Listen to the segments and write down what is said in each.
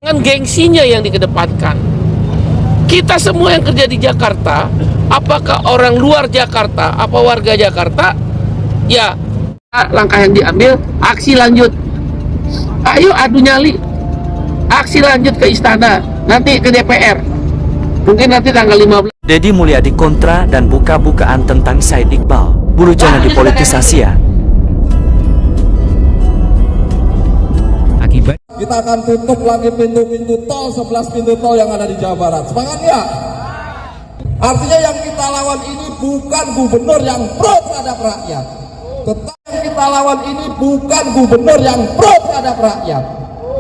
Dengan gengsinya yang dikedepankan. Kita semua yang kerja di Jakarta, apakah orang luar Jakarta, apa warga Jakarta, ya langkah yang diambil, aksi lanjut. Ayo adu nyali, aksi lanjut ke istana, nanti ke DPR. Mungkin nanti tanggal 15. Deddy Mulyadi kontra dan buka-bukaan tentang Said Iqbal. Bulu jangan dipolitisasi ya. Kita akan tutup lagi pintu-pintu tol, 11 pintu tol yang ada di Jawa Barat. Semangat ya? Artinya yang kita lawan ini bukan gubernur yang pro terhadap rakyat. Tetapi yang kita lawan ini bukan gubernur yang pro terhadap rakyat.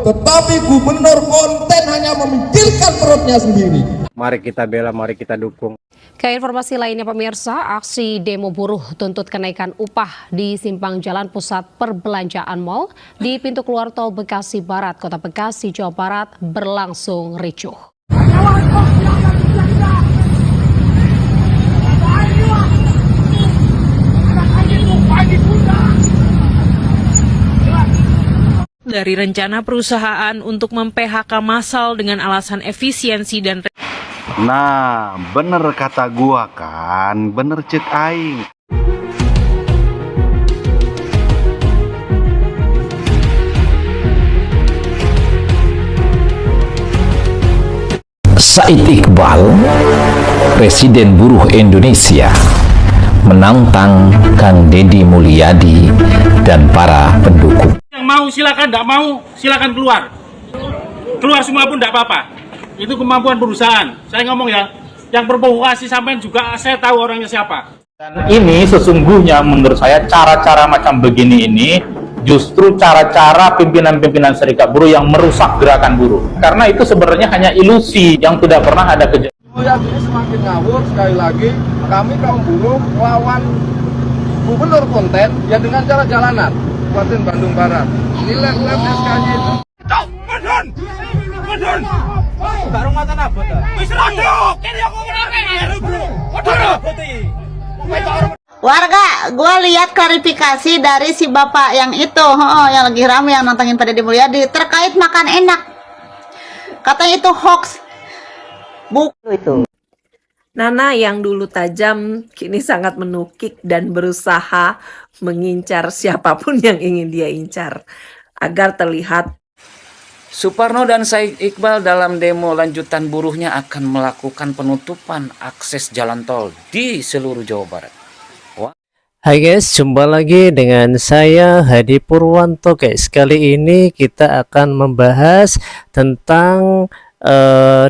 Tetapi gubernur konten hanya memikirkan perutnya sendiri. Mari kita bela, mari kita dukung. Ke informasi lainnya pemirsa, aksi demo buruh tuntut kenaikan upah di simpang jalan pusat perbelanjaan mal di pintu keluar tol Bekasi Barat, Kota Bekasi, Jawa Barat berlangsung ricuh. Dari rencana perusahaan untuk mem-PHK massal dengan alasan efisiensi dan Nah, bener kata gua kan, bener cek aing. Said Iqbal, Presiden Buruh Indonesia, menantang Kang Deddy Mulyadi dan para pendukung. Yang mau silakan, tidak mau silakan keluar. Keluar semua pun tidak apa-apa. Itu kemampuan perusahaan. Saya ngomong ya, yang berprovokasi sampai juga saya tahu orangnya siapa. Dan ini sesungguhnya menurut saya cara-cara macam begini ini justru cara-cara pimpinan-pimpinan serikat buruh yang merusak gerakan buruh. Karena itu sebenarnya hanya ilusi yang tidak pernah ada kejadian. Yang ini semakin ngawur. Sekali lagi, kami kaum buruh melawan gubernur konten yang dengan cara jalanan. Kabupaten Bandung Barat. Ini lem-lem SK-nya itu. Madun. Barung mata nabot ta? Wis rodok, kene aku ngene bro. Warga, gue lihat klarifikasi dari si bapak yang itu, yang lagi rame yang nantangin pada Deddy Mulyadi terkait makan enak. Katanya itu hoax. Bukan itu. Nana yang dulu tajam kini sangat menukik dan berusaha mengincar siapapun yang ingin dia incar agar terlihat. Suparno dan Said Iqbal dalam demo lanjutan buruhnya akan melakukan penutupan akses jalan tol di seluruh Jawa Barat. Hai guys, jumpa lagi dengan saya Hadi Purwanto guys. Kali ini kita akan membahas tentang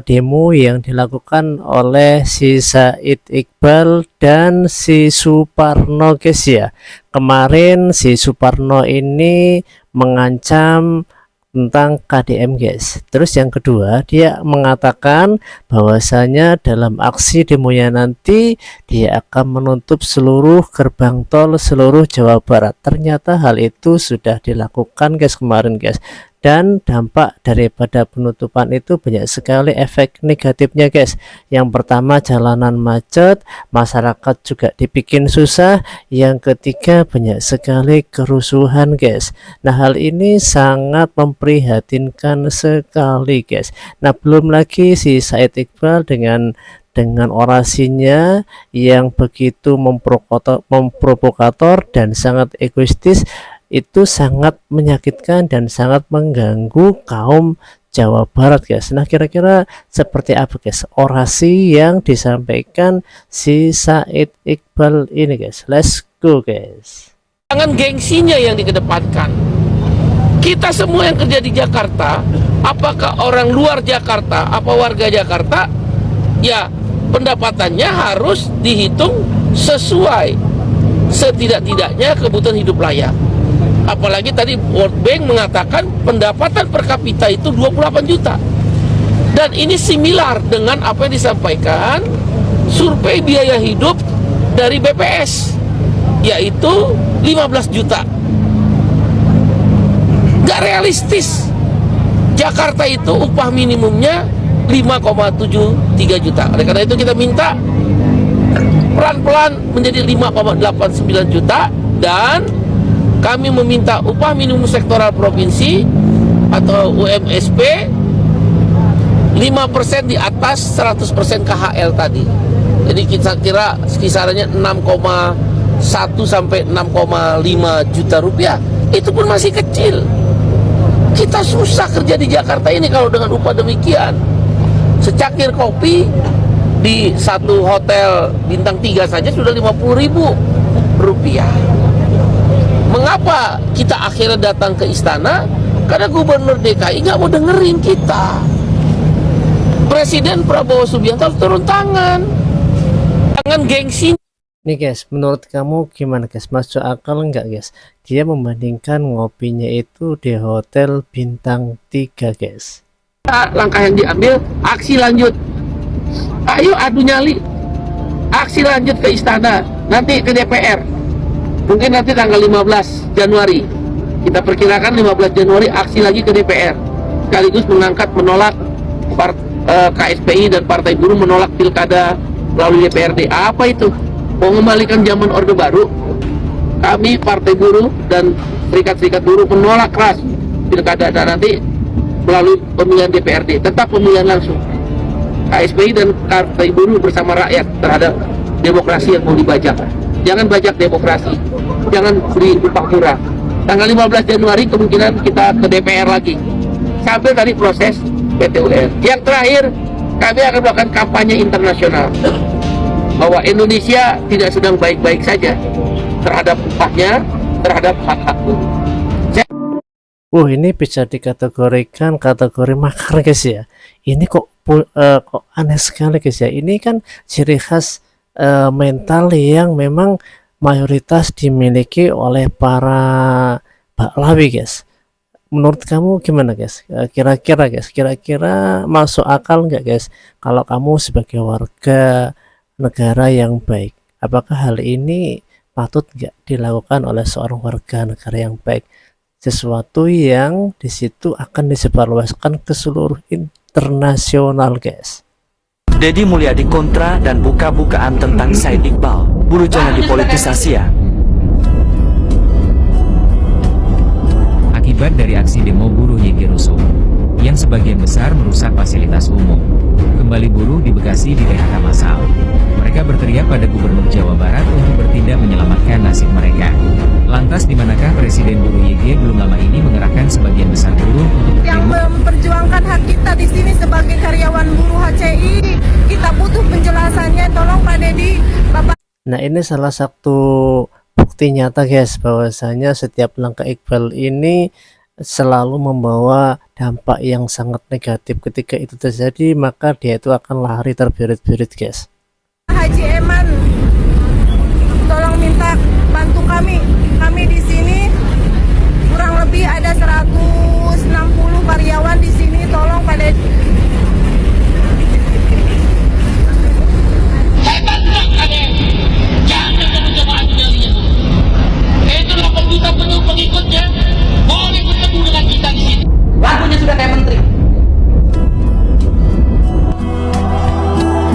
demo yang dilakukan oleh si Said Iqbal dan si Suparno guys ya. Kemarin si Suparno ini mengancam tentang KDM guys. Terus yang kedua, dia mengatakan bahwasanya dalam aksi demonya nanti dia akan menutup seluruh gerbang tol seluruh Jawa Barat. Ternyata hal itu sudah dilakukan guys kemarin guys. Dan dampak daripada penutupan itu banyak sekali efek negatifnya guys. Yang pertama jalanan macet, masyarakat juga dibikin susah. Yang ketiga banyak sekali kerusuhan guys. Nah hal ini sangat memprihatinkan sekali guys. Nah belum lagi si Said Iqbal dengan orasinya yang begitu memprovokator dan sangat egoistis, itu sangat menyakitkan dan sangat mengganggu kaum Jawa Barat guys. Nah kira-kira seperti apa guys orasi yang disampaikan si Said Iqbal ini guys. Let's go guys. Jangan gengsinya yang dikedepankan. Kita semua yang kerja di Jakarta, apakah orang luar Jakarta, apa warga Jakarta, ya pendapatannya harus dihitung sesuai setidak-tidaknya kebutuhan hidup layak. Apalagi tadi World Bank mengatakan pendapatan per kapita itu 28 juta. Dan ini similar dengan apa yang disampaikan survei biaya hidup dari BPS, yaitu 15 juta. Gak realistis. Jakarta itu upah minimumnya 5,73 juta. Oleh karena itu kita minta pelan-pelan menjadi 5,89 juta dan kami meminta upah minimum sektoral provinsi atau UMSP 5% di atas 100% KHL tadi. Jadi kita kira kisarannya 6,1 sampai 6,5 juta rupiah. Itu pun masih kecil. Kita susah kerja di Jakarta ini kalau dengan upah demikian. Secangkir kopi di satu hotel bintang 3 saja sudah 50.000 rupiah. Mengapa kita akhirnya datang ke istana? Karena Gubernur DKI nggak mau dengerin kita. Presiden Prabowo Subianto turun tangan. Tangan gengsi. Nih guys, menurut kamu gimana guys? Masuk akal nggak guys? Dia membandingkan ngopinya itu di hotel bintang 3 guys. Langkah yang diambil, aksi lanjut. Ayo adu nyali. Aksi lanjut ke istana, nanti ke DPR. Mungkin nanti tanggal 15 Januari. Kita perkirakan 15 Januari aksi lagi ke DPR. Sekaligus menolak KSPI dan Partai Buruh menolak pilkada melalui DPRD. Apa itu? Mau mengembalikan zaman Orde Baru? Kami Partai Buruh dan serikat-serikat buruh menolak keras pilkada, dan nanti melalui pemilihan DPRD, tetap pemilihan langsung. KSPI dan Partai Buruh bersama rakyat terhadap demokrasi yang mau dibajak. Jangan bajak demokrasi, jangan beri upah murah. Tanggal 15 Januari kemungkinan kita ke DPR lagi sambil tadi proses PT UN. Yang terakhir, kami akan melakukan kampanye internasional bahwa Indonesia tidak sedang baik-baik saja terhadap upahnya, terhadap hak-hak buruh. Ini bisa dikategorikan kategori makar guys ya. Ini kok aneh sekali guys ya. Ini kan ciri khas mental yang memang mayoritas dimiliki oleh para baklawi guys. Menurut kamu gimana guys? Kira-kira masuk akal nggak guys? Kalau kamu sebagai warga negara yang baik, apakah hal ini patut nggak dilakukan oleh seorang warga negara yang baik? Sesuatu yang disitu akan disebarluaskan ke seluruh internasional guys. Deddy Mulyadi kontra dan buka-bukaan tentang Said Iqbal. Buruh jangan dipolitisasi ya. Akibat dari aksi demo buruh YG rusuh, yang sebagian besar merusak fasilitas umum, kembali buruh di Bekasi di PHK massal. Mereka berteriak pada Gubernur Jawa Barat untuk bertindak menyelamatkan nasib mereka. Lantas di manakah Presiden Buruh YG belum lama ini mengerahkan sebagian besar buruh untuk yang memperjuangkan hak kita di sini sebagai karyawan buruh HCI? Kita butuh penjelasannya, tolong Pak Deddy, Bapak. Nah, ini salah satu bukti nyata guys bahwasanya setiap langkah Iqbal ini selalu membawa dampak yang sangat negatif. Ketika itu terjadi, maka dia itu akan lari terbirit-birit guys. Haji Eman, tolong minta bantu kami. Kami di sini kurang lebih ada 160 karyawan di sini. Tolong Pak Deddy. Itulah pengikutnya boleh bertemu dengan kita di sini. Lagunya sudah kayak menteri.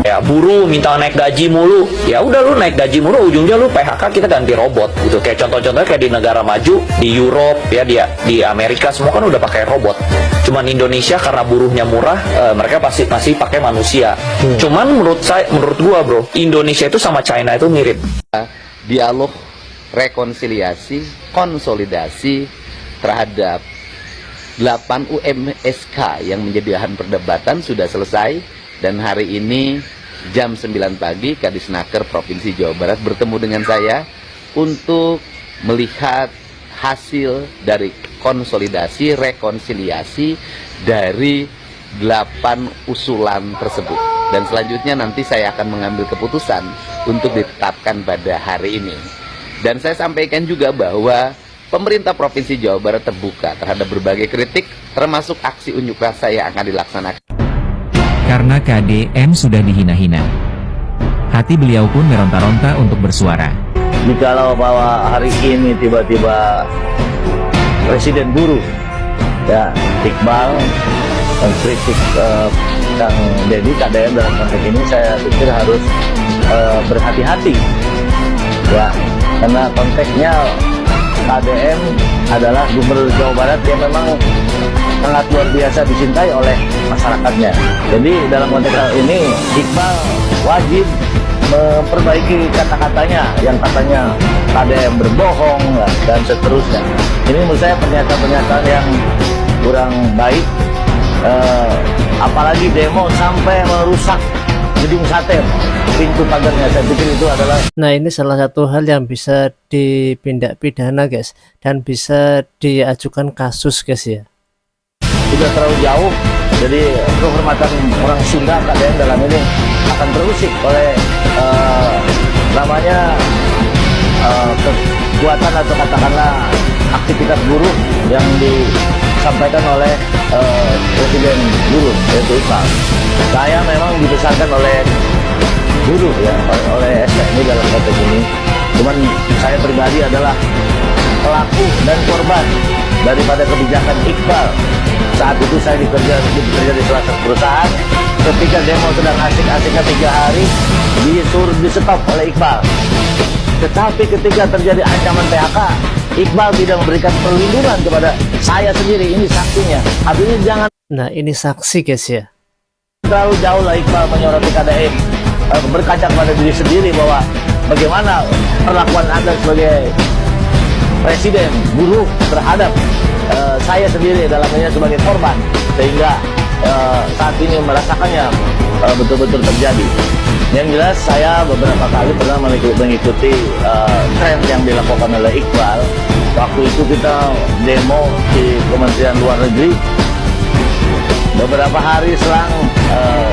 Ya buruh minta naik gaji mulu, ya udah lu naik gaji mulu, ujungnya lu PHK, kita ganti robot gitu. Kayak contoh-contohnya kayak di negara maju, di Europe ya, di Amerika semua kan udah pakai robot. Cuman Indonesia karena buruhnya murah, mereka masih pakai manusia. Cuman menurut gua bro, Indonesia itu sama China itu mirip. Dialog, rekonsiliasi, konsolidasi terhadap 8 UMSK yang menjadi bahan perdebatan sudah selesai, dan hari ini jam 9 pagi Kadisnaker Provinsi Jawa Barat bertemu dengan saya untuk melihat hasil dari konsolidasi, rekonsiliasi dari 8 usulan tersebut. Dan selanjutnya nanti saya akan mengambil keputusan untuk ditetapkan pada hari ini. Dan saya sampaikan juga bahwa pemerintah Provinsi Jawa Barat terbuka terhadap berbagai kritik, termasuk aksi unjuk rasa yang akan dilaksanakan. Karena KDM sudah dihina-hina, hati beliau pun meronta-ronta untuk bersuara. Jikalau bahwa hari ini tiba-tiba Presiden Buruh ya Iqbal mengkritik Kang Deddy, KDM dalam konteks ini saya pikir harus berhati-hati ya, karena konteksnya KDM adalah Gubernur Jawa Barat yang memang sangat luar biasa dicintai oleh masyarakatnya. Jadi dalam konteks hal ini Iqbal wajib memperbaiki kata-katanya yang katanya ada yang berbohong dan seterusnya. Ini menurut saya pernyataan-pernyataan yang kurang baik, apalagi demo sampai merusak gedung sate, pintu pagarnya. Saya pikir itu adalah, nah ini salah satu hal yang bisa dipindah pidana guys, dan bisa diajukan kasus guys ya. sudah terlalu jauh, jadi kehormatan orang Sunda kadang dalam ini akan terusik oleh kekuatan atau katakanlah aktivitas buruh yang disampaikan oleh Presiden buruh yaitu Iqbal. Saya memang dibesarkan oleh buruh ya, oleh SNI dalam konteks ini. Cuman saya pribadi adalah pelaku dan korban daripada kebijakan Iqbal. Saat itu saya bekerja di salah satu perusahaan. Ketika demo sedang asik-asiknya 3 hari, disuruh di-stop oleh Iqbal. Tetapi ketika terjadi ancaman PHK, Iqbal tidak memberikan perlindungan kepada saya sendiri. Ini saksinya. Artinya jangan. Nah ini saksi guys ya. Terlalu jauh lah Iqbal menyoroti KDM, berkaca pada diri sendiri bahwa bagaimana perlakuan Anda sebagai presiden buruh terhadap saya sendiri dalamnya sebagai korban, sehingga saat ini merasakannya betul-betul terjadi. Yang jelas saya beberapa kali pernah mengikuti tren yang dilakukan oleh Iqbal. Waktu itu kita demo di Kementerian Luar Negeri. Beberapa hari selang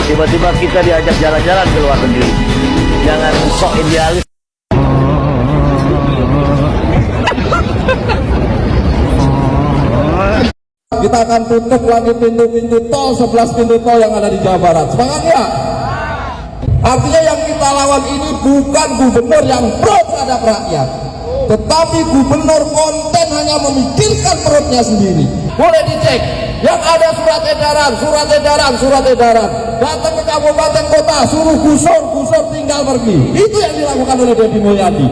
tiba-tiba kita diajak jalan-jalan ke luar negeri. Jangan sok idealis. Kita akan tutup lagi pintu-pintu tol, 11 pintu tol yang ada di Jawa Barat. Semangat ya? Artinya yang kita lawan ini bukan gubernur yang pro terhadap rakyat, tetapi gubernur konten hanya memikirkan perutnya sendiri. Boleh dicek, yang ada surat edaran. Datang ke kabupaten kota, suruh gusur tinggal pergi. Itu yang dilakukan oleh Deddy Mulyadi.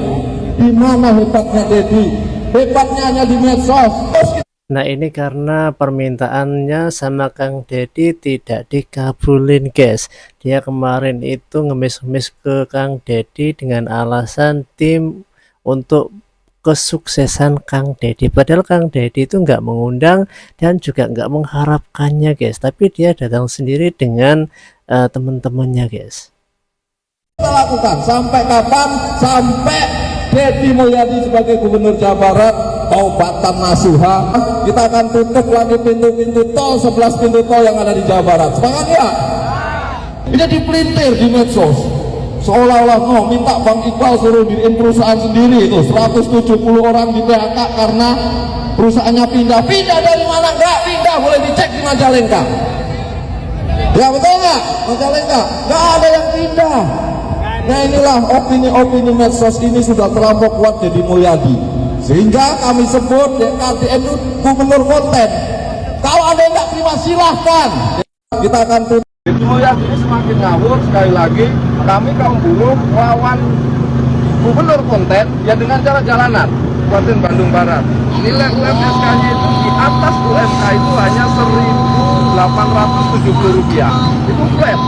Di mana hebatnya Deddy? Hebatnya hanya di medsos. Nah ini karena permintaannya sama Kang Deddy tidak dikabulin guys. Dia kemarin itu ngemis-ngemis ke Kang Deddy dengan alasan tim untuk kesuksesan Kang Deddy. Padahal Kang Deddy itu nggak mengundang dan juga nggak mengharapkannya guys. Tapi dia datang sendiri dengan teman-temannya guys. Kita lakukan sampai kapan? Sampai Deddy Mulyadi sebagai gubernur Jawa Barat taubatan nasuha. Kita akan tutup lagi pintu-pintu tol, 11 pintu tol yang ada di Jawa Barat. Semangat ya? Ini dipelintir di medsos, seolah-olah minta Bang Iqbal suruh diriin perusahaan sendiri itu 170 orang di PHK karena perusahaannya pindah dari mana? Enggak pindah, boleh dicek di Majalengka. Ya betul nggak? Majalengka nggak ada yang pindah. Nah inilah opini-opini medsos ini sudah terlampau kuat Deddy Mulyadi, sehingga kami sebut KDM itu gubernur konten. Kalau ada yang nggak terima silahkan. Kita akan tutup. Deddy Mulyadi ini semakin ngawur. Sekali lagi kami kaum buruh lawan gubernur konten ya dengan cara jalanan. Kabupaten Bandung Barat, nilai UMSK-nya itu di atas UMK itu hanya Rp1.870. Itu flat.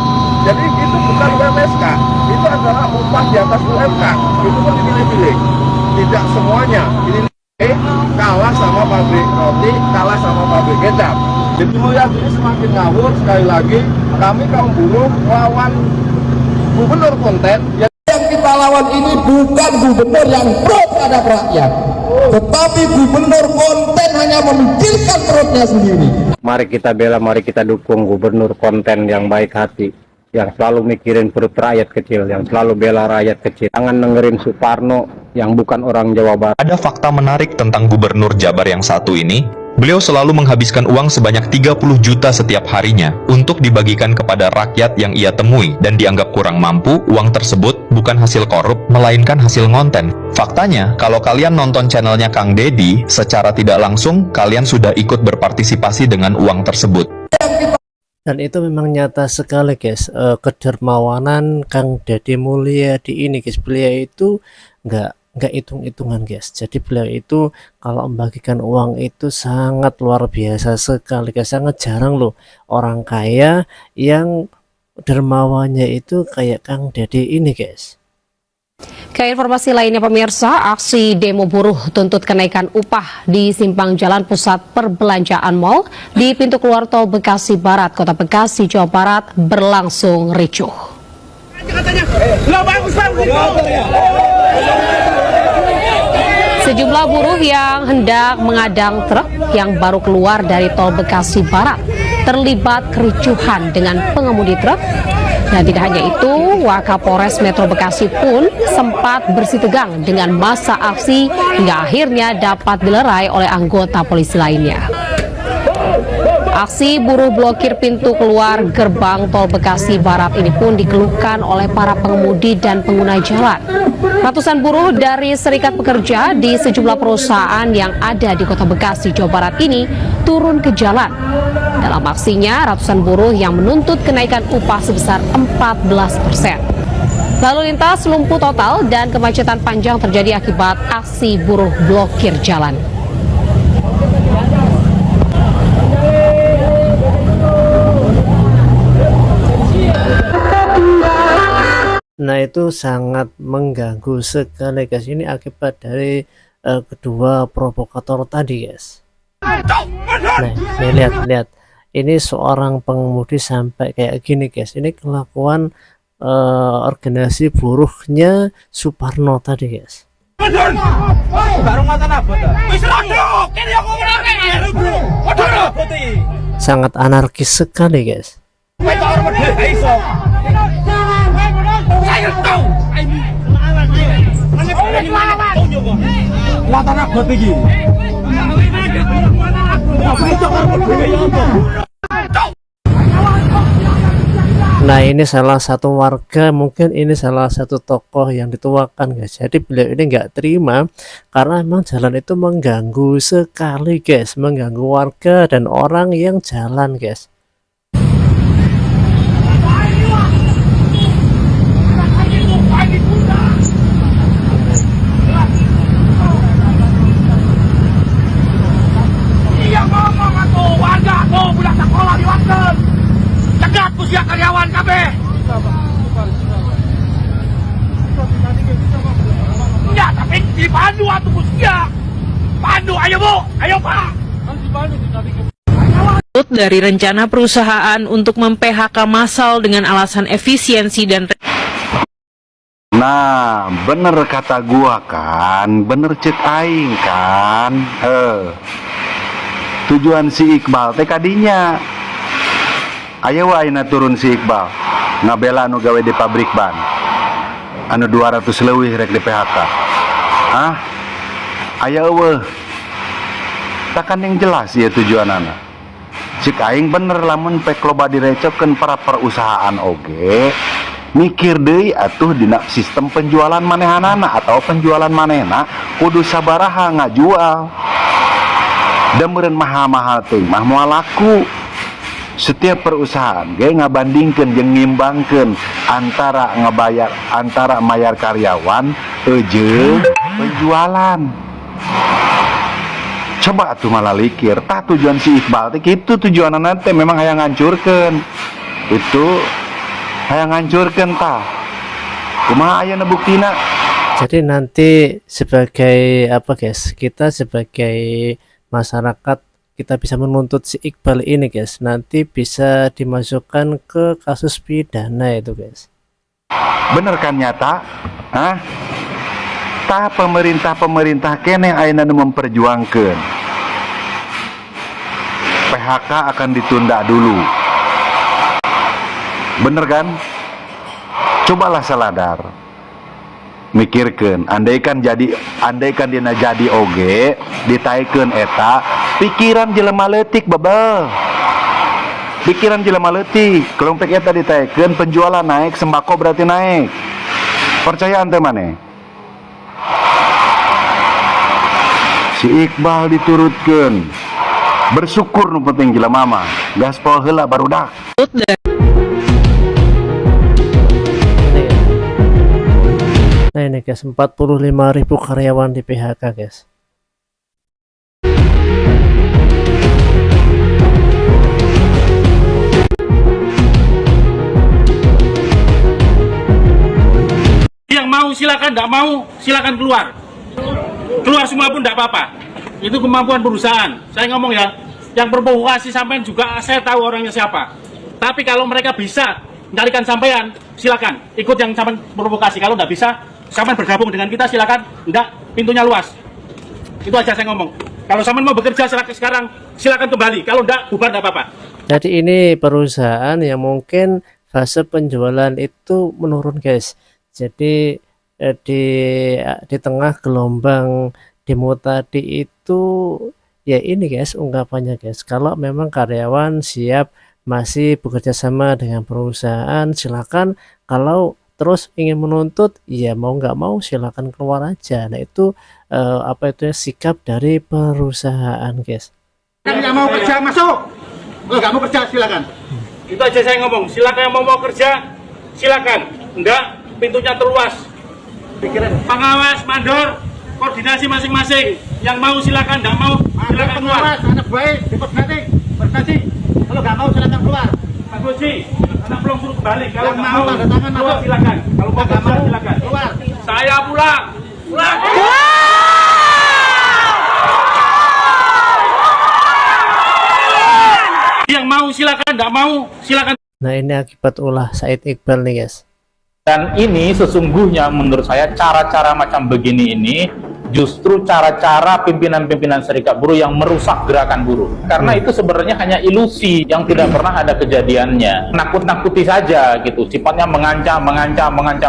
Jadi itu bukan UMSK, itu adalah upah di atas UMK. Itu pun dipilih-pilih. Tidak semuanya. Ini kalah sama pabrik roti, kalah sama pabrik kecap. Deddy Mulyadi ini semakin ngawur. Sekali lagi kami kaum buruh lawan gubernur konten. Yang kita lawan ini bukan gubernur yang pro terhadap rakyat, tetapi gubernur konten hanya memikirkan perutnya sendiri. Mari kita bela, mari kita dukung gubernur konten yang baik hati, yang selalu mikirin perut rakyat kecil, yang selalu bela rakyat kecil. Jangan dengerin Suparno yang bukan orang Jawa Barat. Ada fakta menarik tentang gubernur Jabar yang satu ini. Beliau selalu menghabiskan uang sebanyak 30 juta setiap harinya untuk dibagikan kepada rakyat yang ia temui, dan dianggap kurang mampu. Uang tersebut bukan hasil korup, melainkan hasil ngonten. Faktanya, kalau kalian nonton channelnya Kang Deddy, secara tidak langsung kalian sudah ikut berpartisipasi dengan uang tersebut. Dan itu memang nyata sekali guys, kedermawanan Kang Deddy Mulyadi ini guys. Beliau itu nggak nggak hitung-hitungan guys. Jadi beliau itu kalau membagikan uang itu sangat luar biasa sekali guys, sangat jarang loh orang kaya yang dermawannya itu kayak Kang Dede ini guys. Ke informasi lainnya pemirsa, aksi demo buruh tuntut kenaikan upah di simpang jalan pusat perbelanjaan mal di pintu keluar tol Bekasi Barat, Kota Bekasi, Jawa Barat berlangsung ricuh. Sejumlah buruh yang hendak mengadang truk yang baru keluar dari tol Bekasi Barat terlibat kericuhan dengan pengemudi truk. Dan tidak hanya itu, Wakapolres Metro Bekasi pun sempat bersitegang dengan massa aksi hingga akhirnya dapat dilerai oleh anggota polisi lainnya. Aksi buruh blokir pintu keluar gerbang tol Bekasi Barat ini pun dikeluhkan oleh para pengemudi dan pengguna jalan. Ratusan buruh dari serikat pekerja di sejumlah perusahaan yang ada di Kota Bekasi, Jawa Barat ini turun ke jalan. Dalam aksinya, ratusan buruh yang menuntut kenaikan upah sebesar 14%. Lalu lintas lumpuh total dan kemacetan panjang terjadi akibat aksi buruh blokir jalan. Nah itu sangat mengganggu sekali guys. Ini akibat dari kedua provokator tadi guys. Nah ini lihat ini seorang pengemudi sampai kayak gini guys. Ini kelakuan organisasi buruhnya Suparno tadi guys. Sangat anarkis sekali guys. Nah ini salah satu warga, mungkin ini salah satu tokoh yang dituakan guys. Jadi beliau ini nggak terima karena memang jalan itu mengganggu sekali guys, mengganggu warga dan orang yang jalan guys. Karyawan kabeh. Enggak, tapi dipandu atuh Busia. Pandu, ayo Bu, ayo Pak. Dari rencana perusahaan untuk mem-PHK massal dengan alasan efisiensi dan Nah, bener kata gua kan, bener cek aing kan. Tujuan si Iqbal teh kadinya aya wae na turun si Iqbal ngabela anu gawe di pabrik ban anu 200 leuwih rek di PHK. Aya eueuh takan yang jelas ya tujuanana. Cik aing bener lamun pek loba direcokeun para perusahaan oge mikir deui atuh dina sistem penjualan manehanana atau penjualan manehna kudu sabaraha ngajual. Da meureun mahal-mahal teh mah moal laku. Setiap perusahaan ngabandingkeun jeung ngimbangkeun antara mayar karyawan jeung penjualan. Coba atuh malah likir tah tujuan si Iqbal teh kitu tujuanna teh memang hayang ngancurkeun. Itu hayang ngancurkeun tah. Kumaha ayeuna buktina? Jadi nanti sebagai apa guys, kita sebagai masyarakat kita bisa menuntut si Iqbal ini guys, nanti bisa dimasukkan ke kasus pidana itu guys. Bener kan nyata? Tah pemerintah kene ayeuna nu memperjuangkeun PHK akan ditunda dulu. Bener kan? Cobalah saladar. Mikirkeun, andaikan dina jadi oge ditaikeun eta pikiran jelema leutik babel. Pikiran jelema leutik, kelompok eta ditaikeun penjualan naik, sembako berarti naik. Percayaan teh maneh? Si Iqbal diturutkeun. Bersyukur nu penting jelema mah. Gaspol heula barudak. Nah ini guys, 45.000 karyawan di PHK guys. Yang mau silakan, tidak mau silakan keluar. Keluar semua pun tidak apa-apa. Itu kemampuan perusahaan. Saya ngomong ya, yang berprovokasi sampean juga saya tahu orangnya siapa. Tapi kalau mereka bisa mencarikan sampean, silakan ikut yang sampean provokasi. Kalau tidak bisa, sampean bergabung dengan kita silakan. Tidak, pintunya luas. Itu aja saya ngomong. Kalau sampean mau bekerja sekarang, silakan kembali. Kalau tidak, bubar tidak apa-apa. Jadi ini perusahaan yang mungkin fase penjualan itu menurun guys. Jadi di tengah gelombang demo tadi itu ya ini guys ungkapannya guys, kalau memang karyawan siap masih bekerja sama dengan perusahaan silakan, kalau terus ingin menuntut ya mau nggak mau silakan keluar aja. Nah itu apa itu sikap dari perusahaan guys. Yang mau kerja masuk, kalau nggak mau kerja silakan. Itu aja saya ngomong, silakan yang mau kerja silakan, enggak pintunya terluas. Pengawas, mandor, koordinasi masing-masing. Yang mau silakan, tidak mau silakan keluar. Anak baik, berkasi. Kalau nggak mau silakan keluar. Pak Gusi, anak belum suruh kembali. Kalau nggak mau tanda tangan keluar silakan. Kalau mau kerja silakan. Keluar. Saya pulang. Pulang. Yang mau silakan, tidak mau silakan. Nah ini akibat ulah Said Iqbal nih guys. Dan ini sesungguhnya menurut saya cara-cara macam begini ini justru cara-cara pimpinan-pimpinan serikat buruh yang merusak gerakan buruh. Karena itu sebenarnya hanya ilusi yang tidak pernah ada kejadiannya. Nakut-nakuti saja gitu, sifatnya mengancam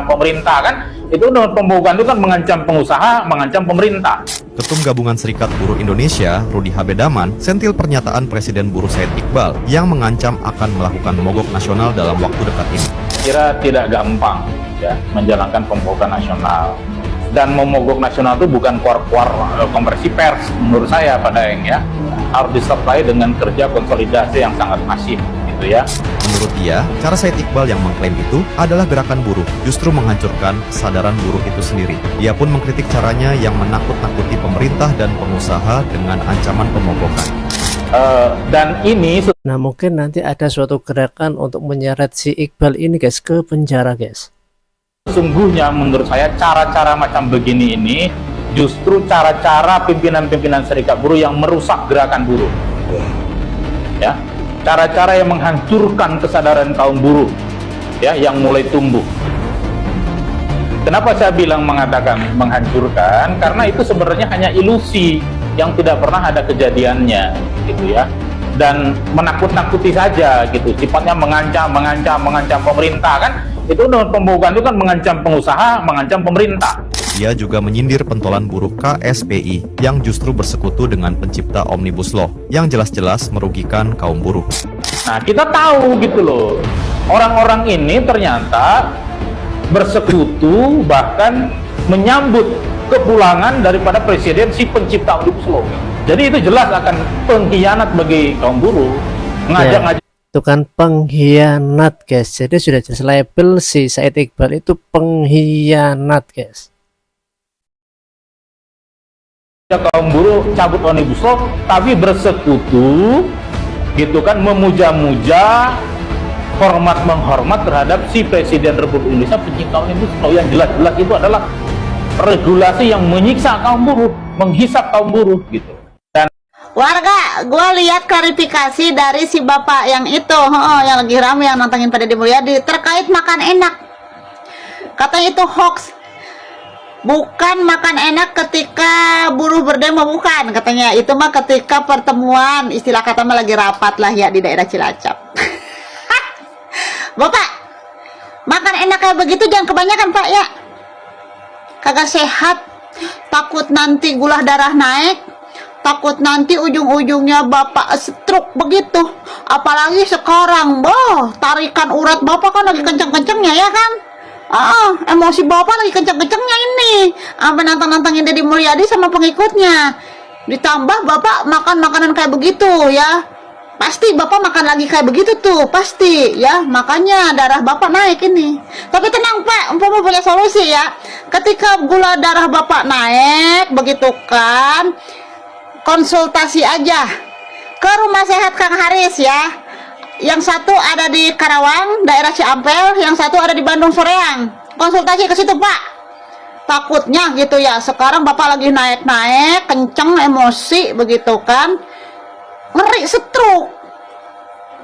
pemerintah kan. Itu pembohongan itu kan mengancam pengusaha, mengancam pemerintah. Ketum Gabungan Serikat Buruh Indonesia, Rudi Habedaman, sentil pernyataan Presiden Buruh Said Iqbal yang mengancam akan melakukan mogok nasional dalam waktu dekat ini. Kira tidak gampang ya menjalankan pemogokan nasional, dan memogok nasional itu bukan kuar-kuar konversi pers menurut saya Pak Daeng ya, harus disertai dengan kerja konsolidasi yang sangat masif gitu ya. Menurut dia, cara Said Iqbal yang mengklaim itu adalah gerakan buruh justru menghancurkan kesadaran buruh itu sendiri. Dia pun mengkritik caranya yang menakut-nakuti pemerintah dan pengusaha dengan ancaman pemogokan. Dan ini nah mungkin nanti ada suatu gerakan untuk menyeret si Iqbal ini guys ke penjara guys. Sesungguhnya menurut saya cara-cara macam begini ini justru cara-cara pimpinan-pimpinan serikat buruh yang merusak gerakan buruh ya, cara-cara yang menghancurkan kesadaran kaum buruh ya yang mulai tumbuh. Kenapa saya bilang mengatakan menghancurkan? Karena itu sebenarnya hanya ilusi yang tidak pernah ada kejadiannya gitu ya, dan menakut-nakuti saja gitu, sifatnya mengancam pemerintah kan. Itu pembohongan itu kan mengancam pengusaha, mengancam pemerintah. Ia juga menyindir pentolan buruh KSPI yang justru bersekutu dengan pencipta Omnibus Law yang jelas-jelas merugikan kaum buruh. Nah kita tahu gitu loh, orang-orang ini ternyata bersekutu bahkan menyambut kepulangan daripada presiden si pencipta Omnibus Law. Jadi itu jelas akan pengkhianat bagi kaum buruh. Ngajak-ngajak Itu kan pengkhianat guys. Jadi sudah jelas label si Said Iqbal itu pengkhianat guys. Kaum buruh cabut Omnibus Law tapi bersekutu gitu kan, memuja-muja, menghormat terhadap si Presiden Republik Indonesia pencipta Omnibus Law yang jelas-jelas itu adalah regulasi yang menyiksa kaum buruh, menghisap kaum buruh gitu. Dan warga, gue lihat klarifikasi dari si bapak yang itu, yang lagi rame yang nantangin pada Deddy Mulyadi terkait makan enak. Katanya itu hoax, bukan makan enak ketika buruh berdemo, bukan katanya. Itu mah ketika pertemuan, istilah kata mah lagi rapat lah ya di daerah Cilacap. Bapak, makan enak kayak begitu jangan kebanyakan Pak ya, kagak sehat. Takut nanti gula darah naik, takut nanti ujung-ujungnya Bapak stroke begitu. Apalagi sekarang, boh, tarikan urat Bapak kan lagi kenceng-kencengnya ya kan. Emosi Bapak lagi kenceng-kencengnya ini, sampai nantang-nantangin Deddy Mulyadi sama pengikutnya. Ditambah Bapak makan makanan kayak begitu ya, Pasti Bapak makan lagi kayak begitu tuh, pasti ya. Makanya darah Bapak naik ini. Tapi tenang Pak, umpama punya solusi ya. Ketika gula darah Bapak naik, begitu kan, konsultasi aja ke Rumah Sehat Kang Haris ya. Yang satu ada di Karawang, daerah Ciampel, yang satu ada di Bandung Soreang. Konsultasi ke situ Pak. Takutnya gitu ya, sekarang Bapak lagi naik-naik, kenceng, emosi begitu kan, ngeri stroke.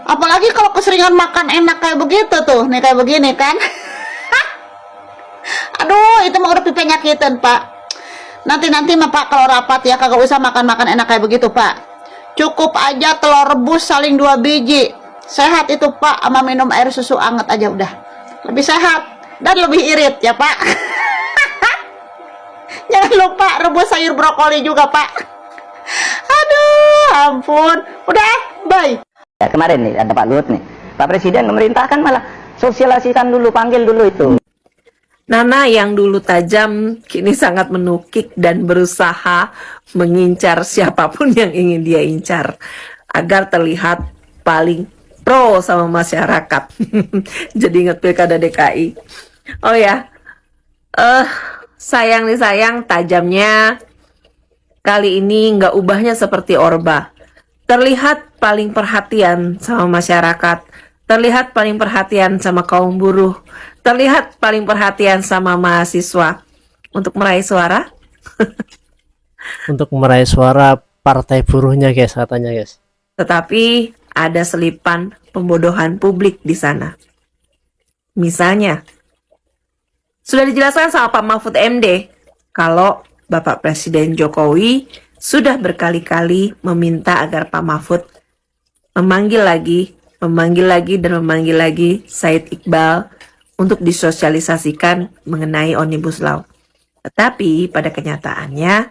Apalagi kalau keseringan makan enak kayak begitu tuh, nih kayak begini kan. Aduh, itu mah udah penyakitan Pak. Nanti mah Pak kalau rapat ya kagak usah makan-makan enak kayak begitu Pak. Cukup aja telur rebus saling 2 biji. Sehat itu Pak, sama minum air susu anget aja udah. Lebih sehat dan lebih irit ya Pak. Jangan lupa rebus sayur brokoli juga Pak. Aduh, ampun. Udah, bye. Ya, kemarin nih ada Pak Luhut nih. Pak Presiden memerintahkan malah sosialisasikan dulu, panggil dulu itu. Nana yang dulu tajam kini sangat menukik dan berusaha mengincar siapapun yang ingin dia incar agar terlihat paling pro sama masyarakat. Jadi ingat pilkada DKI. Oh ya, sayang nih sayang, tajamnya kali ini nggak ubahnya seperti Orba. Terlihat paling perhatian sama masyarakat, terlihat paling perhatian sama kaum buruh, terlihat paling perhatian sama mahasiswa. Untuk meraih suara? Untuk meraih suara partai buruhnya guys, katanya guys. Tetapi ada selipan pembodohan publik di sana. Misalnya, sudah dijelaskan sama Pak Mahfud MD kalau Bapak Presiden Jokowi sudah berkali-kali meminta agar Pak Mahfud memanggil lagi dan memanggil lagi Said Iqbal untuk disosialisasikan mengenai Omnibus Law. Tetapi pada kenyataannya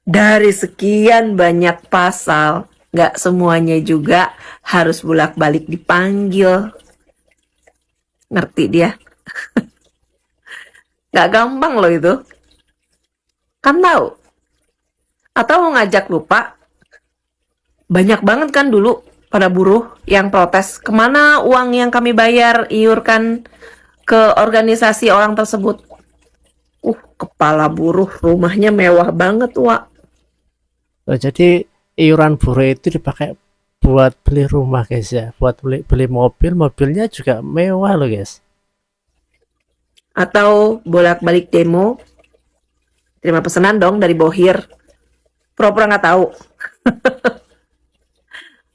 dari sekian banyak pasal, nggak semuanya juga harus bolak-balik dipanggil. Ngerti dia? Nggak gampang loh itu. Kan tahu? Atau mau ngajak lupa? Banyak banget kan dulu pada buruh yang protes, kemana uang yang kami bayar iurkan ke organisasi orang tersebut. Kepala buruh rumahnya mewah banget, Wak. Oh, jadi iuran buruh itu dipakai buat beli rumah guys ya, buat beli mobil, mobilnya juga mewah loh guys. Atau bolak-balik demo, terima pesanan dong dari Bohir, pura-pura nggak tahu.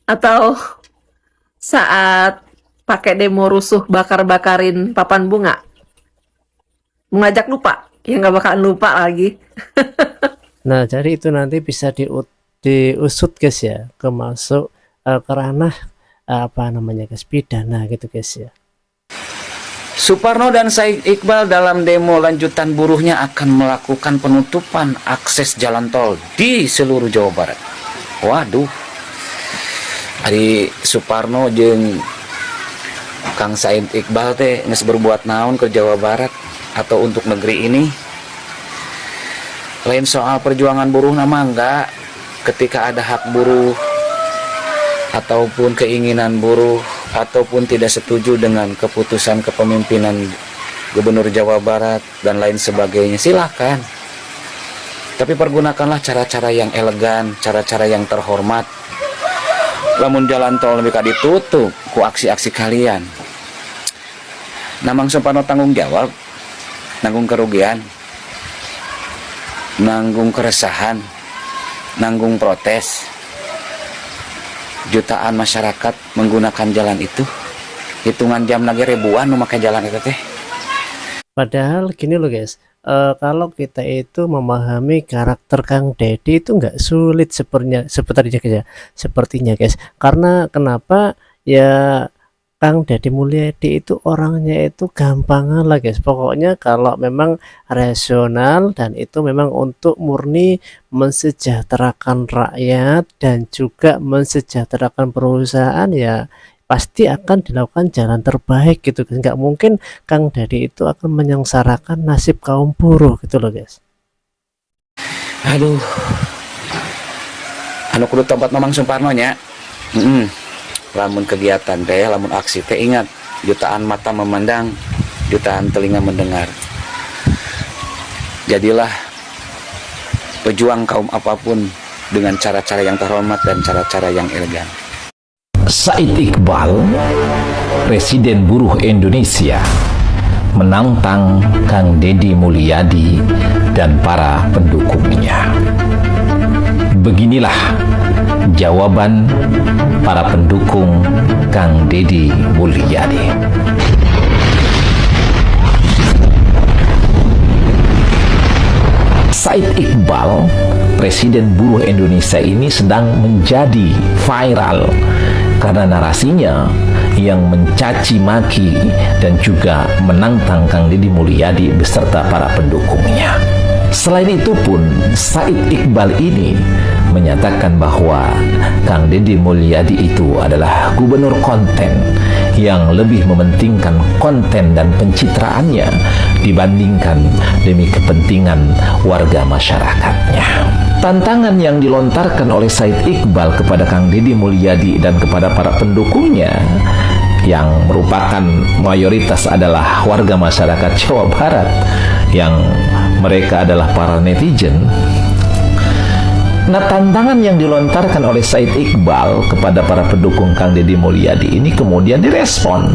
Atau saat pakai demo rusuh bakar-bakarin papan bunga, mengajak lupa, ya nggak bakalan lupa lagi. Nah jadi itu nanti bisa diusut guys ya, kemasuk ke ranah apa namanya guys, pidana gitu guys ya. Suparno dan Said Iqbal dalam demo lanjutan buruhnya akan melakukan penutupan akses jalan tol di seluruh Jawa Barat. Waduh, Ari Suparno jeung Kang Said Iqbal teh geus berbuat naon ke Jawa Barat atau untuk negeri ini. Lain soal perjuangan buruh nama enggak, ketika ada hak buruh ataupun keinginan buruh ataupun tidak setuju dengan keputusan kepemimpinan Gubernur Jawa Barat dan lain sebagainya, silakan. Tapi pergunakanlah cara-cara yang elegan, cara-cara yang terhormat. Lamun jalan tol lebih ditutup ku aksi-aksi kalian, Namang Suparno tanggung jawab, nanggung kerugian, nanggung keresahan, nanggung protes. Jutaan masyarakat menggunakan jalan itu, hitungan jam lagi ribuan memakai jalan itu teh. Padahal gini loh guys, kalau kita itu memahami karakter Kang Deddy itu nggak sulit sepertinya guys. Karena kenapa ya, Kang Deddy Mulyadi itu orangnya itu gampangan lah guys. Pokoknya kalau memang rasional dan itu memang untuk murni mensejahterakan rakyat dan juga mensejahterakan perusahaan, ya pasti akan dilakukan jalan terbaik gitu guys. Nggak mungkin Kang Deddy itu akan menyengsarakan nasib kaum buruh gitu loh guys. Aduh, anu kudu tempat Mamang Suparno nya Lamun kegiatan teh, lamun aksi teh, ingat, jutaan mata memandang, jutaan telinga mendengar. Jadilah pejuang kaum apapun dengan cara-cara yang terhormat dan cara-cara yang elegan. Said Iqbal, Presiden Buruh Indonesia, menantang Kang Deddy Mulyadi dan para pendukungnya. Beginilah jawaban para pendukung Kang Deddy Mulyadi. Said Iqbal, Presiden Buruh Indonesia ini sedang menjadi viral karena narasinya yang mencaci maki dan juga menantang Kang Deddy Mulyadi beserta para pendukungnya. Selain itu pun, Said Iqbal ini menyatakan bahwa Kang Deddy Mulyadi itu adalah gubernur konten yang lebih mementingkan konten dan pencitraannya dibandingkan demi kepentingan warga masyarakatnya. Tantangan yang dilontarkan oleh Said Iqbal kepada Kang Deddy Mulyadi dan kepada para pendukungnya yang merupakan mayoritas adalah warga masyarakat Jawa Barat, yang mereka adalah para netizen. Nah, tantangan yang dilontarkan oleh Said Iqbal kepada para pendukung Kang Deddy Mulyadi ini kemudian direspon,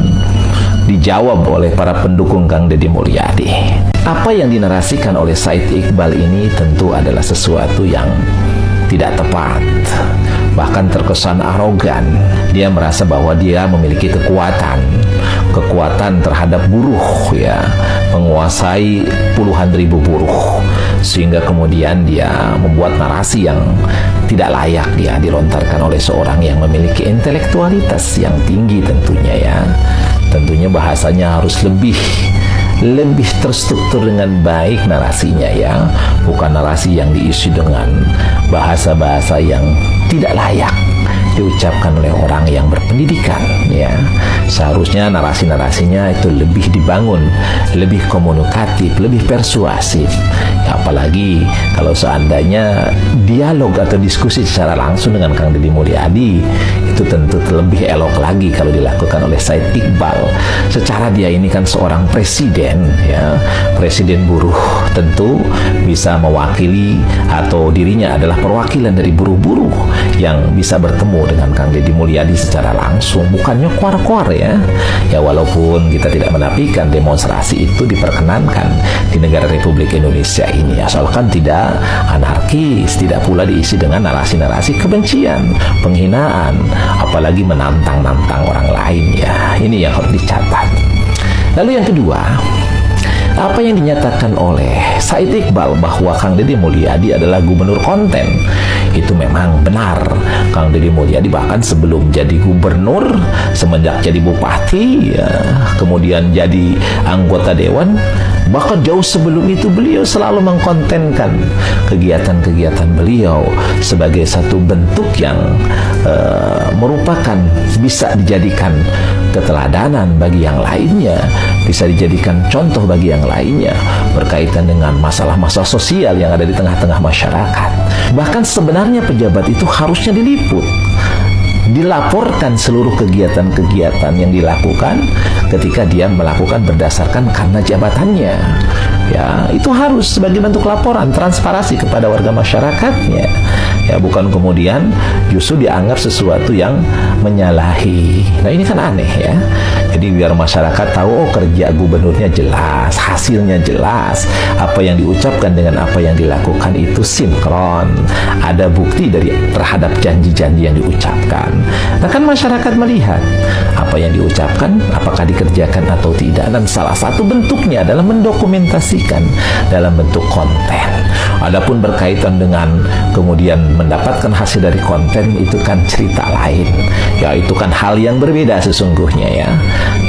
dijawab oleh para pendukung Kang Deddy Mulyadi. Apa yang dinarasikan oleh Said Iqbal ini tentu adalah sesuatu yang tidak tepat, bahkan terkesan arogan. Dia merasa bahwa dia memiliki kekuatan terhadap buruh, ya, menguasai puluhan ribu buruh, sehingga kemudian dia membuat narasi yang tidak layak dia dilontarkan oleh seorang yang memiliki intelektualitas yang tinggi tentunya, ya. Tentunya bahasanya harus lebih terstruktur dengan baik narasinya, ya, bukan narasi yang diisi dengan bahasa-bahasa yang tidak layak diucapkan oleh orang yang berpendidikan, ya. Seharusnya narasi-narasinya itu lebih dibangun, lebih komunikatif, lebih persuasif, ya, apalagi kalau seandainya dialog atau diskusi secara langsung dengan Kang Deddy Mulyadi, itu tentu lebih elok lagi kalau dilakukan oleh Said Iqbal. Secara dia ini kan seorang presiden, ya, presiden buruh, tentu bisa mewakili atau dirinya adalah perwakilan dari buruh-buruh yang bisa bertemu dengan Kang Deddy Mulyadi secara langsung, bukannya kuar-kuar, ya. Ya, walaupun kita tidak menafikan demonstrasi itu diperkenankan di negara Republik Indonesia ini, asalkan tidak anarkis, tidak pula diisi dengan narasi-narasi kebencian, penghinaan, apalagi menantang-nantang orang lain, ya. Ini yang harus dicatat. Lalu yang kedua, apa yang dinyatakan oleh Said Iqbal bahwa Kang Deddy Mulyadi adalah gubernur konten, itu memang benar. Kang Deddy Mulyadi bahkan sebelum jadi gubernur, semenjak jadi bupati, ya, kemudian jadi anggota dewan, bahkan jauh sebelum itu beliau selalu mengkontenkan kegiatan-kegiatan beliau sebagai satu bentuk yang merupakan bisa dijadikan keteladanan bagi yang lainnya, bisa dijadikan contoh bagi yang lainnya berkaitan dengan masalah-masalah sosial yang ada di tengah-tengah masyarakat. Bahkan sebenarnya pejabat itu harusnya diliput, dilaporkan seluruh kegiatan-kegiatan yang dilakukan ketika dia melakukan berdasarkan karena jabatannya, ya. Itu harus sebagai bentuk laporan, transparansi kepada warga masyarakatnya, ya, bukan kemudian justru dianggap sesuatu yang menyalahi. Nah, ini kan aneh, ya. Jadi biar masyarakat tahu, oh, kerja gubernurnya jelas, hasilnya jelas, apa yang diucapkan dengan apa yang dilakukan itu sinkron, ada bukti dari terhadap janji-janji yang diucapkan. Nah, kan masyarakat melihat apa yang diucapkan apakah dikerjakan atau tidak, dan salah satu bentuknya adalah mendokumentasikan dalam bentuk konten. Adapun berkaitan dengan kemudian mendapatkan hasil dari konten, itu kan cerita lain, ya, itu kan hal yang berbeda sesungguhnya, ya.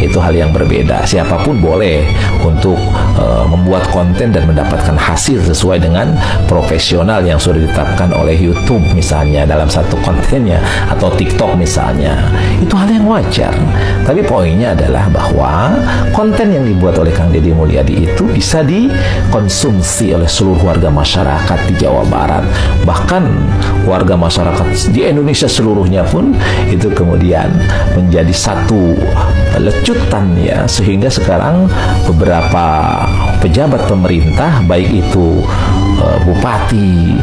itu hal yang berbeda. Siapapun boleh untuk membuat konten dan mendapatkan hasil sesuai dengan profesional yang sudah ditetapkan oleh YouTube misalnya dalam satu kontennya, atau TikTok misalnya. Itu hal yang wajar. Tapi poinnya adalah bahwa konten yang dibuat oleh Kang Deddy Mulyadi itu bisa dikonsumsi oleh seluruh warga masyarakat di Jawa Barat, bahkan warga masyarakat di Indonesia seluruhnya pun itu kemudian menjadi satu lecutan ya, sehingga sekarang beberapa pejabat pemerintah baik itu bupati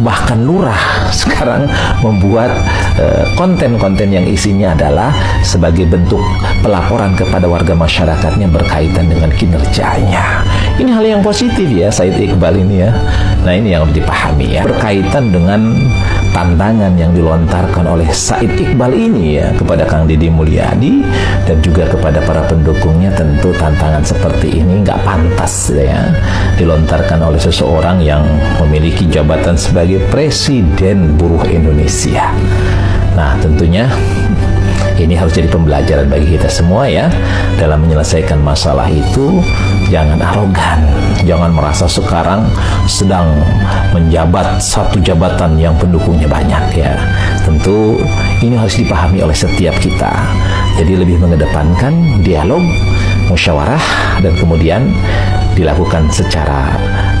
bahkan lurah sekarang membuat konten-konten yang isinya adalah sebagai bentuk pelaporan kepada warga masyarakatnya berkaitan dengan kinerjanya. Ini hal yang positif ya, Said Iqbal ini ya. Nah, ini yang harus dipahami ya, berkaitan dengan tantangan yang dilontarkan oleh Said Iqbal ini ya kepada Kang Deddy Mulyadi dan juga kepada para pendukungnya. Tentu tantangan seperti ini nggak pantas ya dilontarkan oleh seseorang yang memiliki jabatan sebagai Presiden Buruh Indonesia. Nah, tentunya ini harus jadi pembelajaran bagi kita semua ya. Dalam menyelesaikan masalah itu, jangan arogan. Jangan merasa sekarang sedang menjabat satu jabatan yang pendukungnya banyak ya. Tentu ini harus dipahami oleh setiap kita. Jadi lebih mengedepankan dialog, musyawarah, dan kemudian dilakukan secara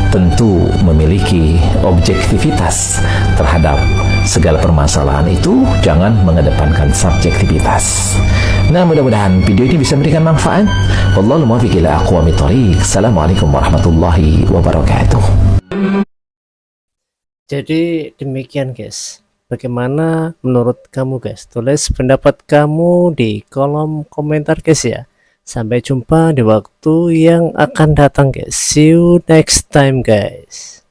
tentu memiliki objektivitas terhadap segala permasalahan itu, jangan mengedepankan subjektivitas. Nah, mudah-mudahan video ini bisa memberikan manfaat. Wallahul muwaffiq ila aqwamit thoriq. Assalamualaikum warahmatullahi wabarakatuh. Jadi demikian guys. Bagaimana menurut kamu guys? Tulis pendapat kamu di kolom komentar guys ya. Sampai jumpa di waktu yang akan datang guys. See you next time guys.